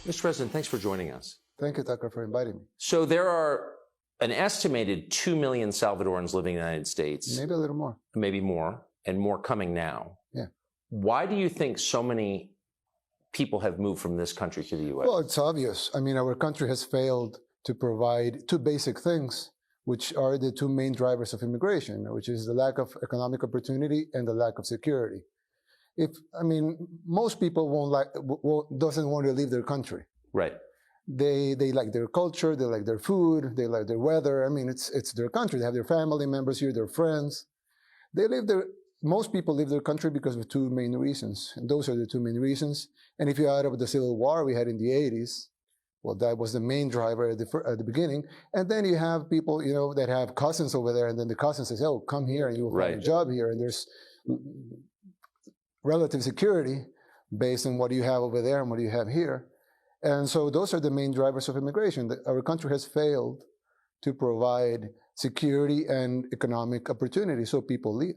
Mr. President, thanks for joining us. Thank you, Tucker, for inviting me. So there are an estimated 2 million Salvadorans living in the United States. Maybe a little more. Maybe more, and more coming now. Yeah. Why do you think so many people have moved from this country to the U.S.? Well, it's obvious. I mean, our country has failed to provide two basic things, which are the two main drivers of immigration, which is the lack of economic opportunity and the lack of security. Most people doesn't want to leave their country. Right. They like their culture, they like their food, they like their weather. I mean, it's their country. They have their family members here, their friends. Most people leave their country because of two main reasons, and those are the two main reasons. And if you add up the civil war we had in the 80s, well, that was the main driver at the beginning. And then you have people, that have cousins over there, and then the cousin says, "Oh, come here, and you'll find a job here." And there's relative security based on what you have over there and what you have here. And so those are the main drivers of immigration. Our country has failed to provide security and economic opportunity, so people leave.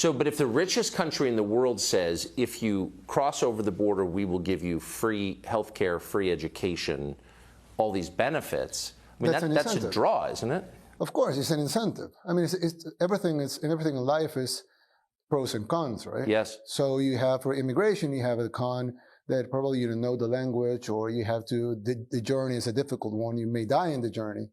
But if the richest country in the world says, if you cross over the border, we will give you free healthcare, free education, all these benefits, that's a draw, isn't it? Of course, it's an incentive. I mean, everything in life is pros and cons, right? Yes. So you have, for immigration, you have a con that probably you don't know the language, or the journey is a difficult one. You may die in the journey.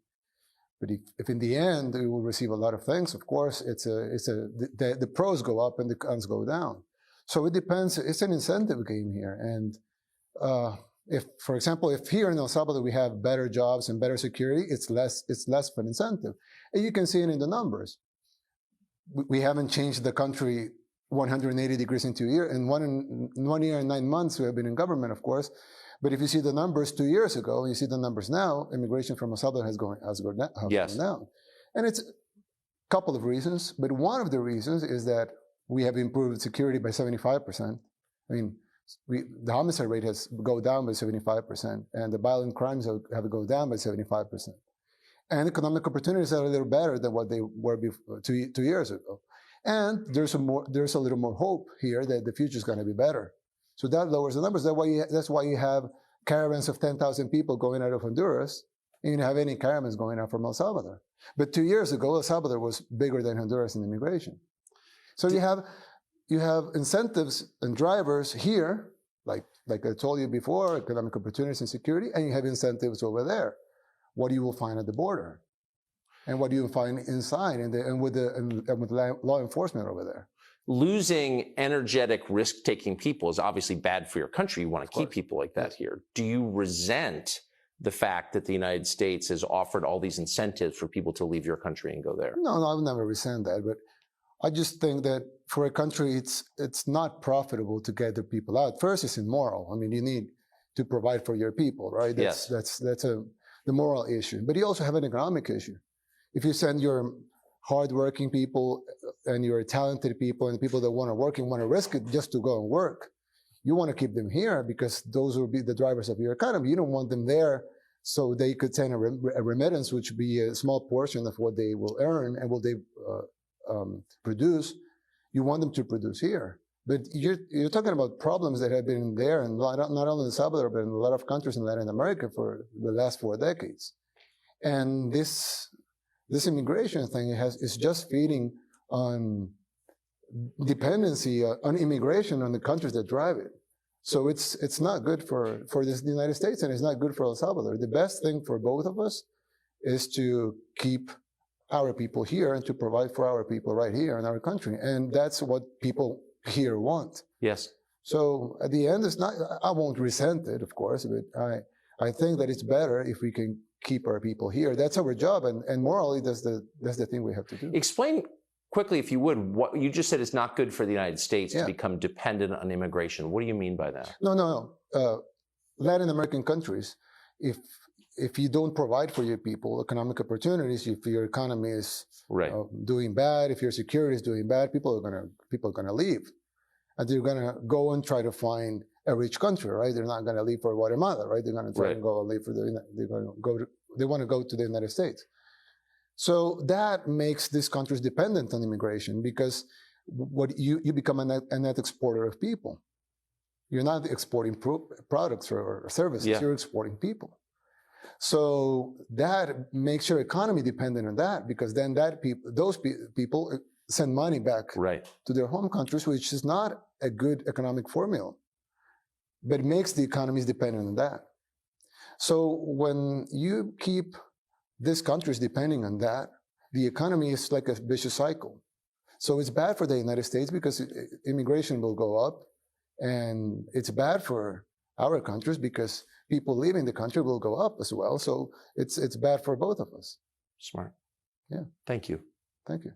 But if in the end you will receive a lot of things, of course, the pros go up and the cons go down. So it depends. It's an incentive game here. And for example, if here in El Salvador we have better jobs and better security, it's less of an incentive. And you can see it in the numbers. We haven't changed the country 180 degrees in 2 years. In 1 year and 9 months, we have been in government, of course. But if you see the numbers 2 years ago, and you see the numbers now, immigration from El Salvador has gone down. And it's a couple of reasons, but one of the reasons is that we have improved security by 75%. I mean, the homicide rate has gone down by 75%, and the violent crimes have gone down by 75%. And economic opportunities are a little better than what they were before, 2 years ago. And there's a little more hope here that the future is going to be better. So that lowers the numbers. That's why you have caravans of 10,000 people going out of Honduras, and you don't have any caravans going out from El Salvador. But 2 years ago, El Salvador was bigger than Honduras in immigration. So you have incentives and drivers here, like I told you before, economic opportunities and security, and you have incentives over there. What you will find at the border, and what you will find inside, and with law enforcement over there. Losing energetic, risk-taking people is obviously bad for your country. You want to keep people like that here. Do you resent the fact that the United States has offered all these incentives for people to leave your country and go there? No, I would never resent that. But I just think that for a country, it's not profitable to get the people out. First, it's immoral. I mean, you need to provide for your people, right? That's the moral issue. But you also have an economic issue. If you send your hardworking people and your talented people and people that want to work and want to risk it just to go and work, you want to keep them here because those will be the drivers of your economy. You don't want them there so they could send a remittance, which would be a small portion of what they will earn and what they produce. You want them to produce here. But you're talking about problems that have been there, and not only in El Salvador, but in a lot of countries in Latin America for the last 4 decades. And this immigration thing is just feeding on dependency on immigration on the countries that drive it. So it's not good for the United States, and it's not good for El Salvador. The best thing for both of us is to keep our people here and to provide for our people right here in our country. And that's what people here want. Yes. So at the end, I won't resent it, of course, but I think that it's better if we can keep our people here. That's our job, and morally, that's the thing we have to do. Explain quickly, if you would, what you just said is not good for the United States to become dependent on immigration. What do you mean by that? No. Latin American countries, if you don't provide for your people economic opportunities, if your economy is doing bad, if your security is doing bad, people are gonna leave, and they're gonna go and try to find a rich country, right? They're not gonna leave for Guatemala, right? They're gonna try to go and leave for they want to go to the United States. So that makes these countries dependent on immigration because you become a net exporter of people. You're not exporting products or services. Yeah. You're exporting people. So that makes your economy dependent on that, because then those people send money back Right. to their home countries, which is not a good economic formula, but it makes the economies dependent on that. So when you keep these countries depending on that, the economy is like a vicious cycle. So it's bad for the United States because immigration will go up, and it's bad for our countries because people leaving the country will go up as well. So it's bad for both of us. Smart. Yeah. Thank you. Thank you.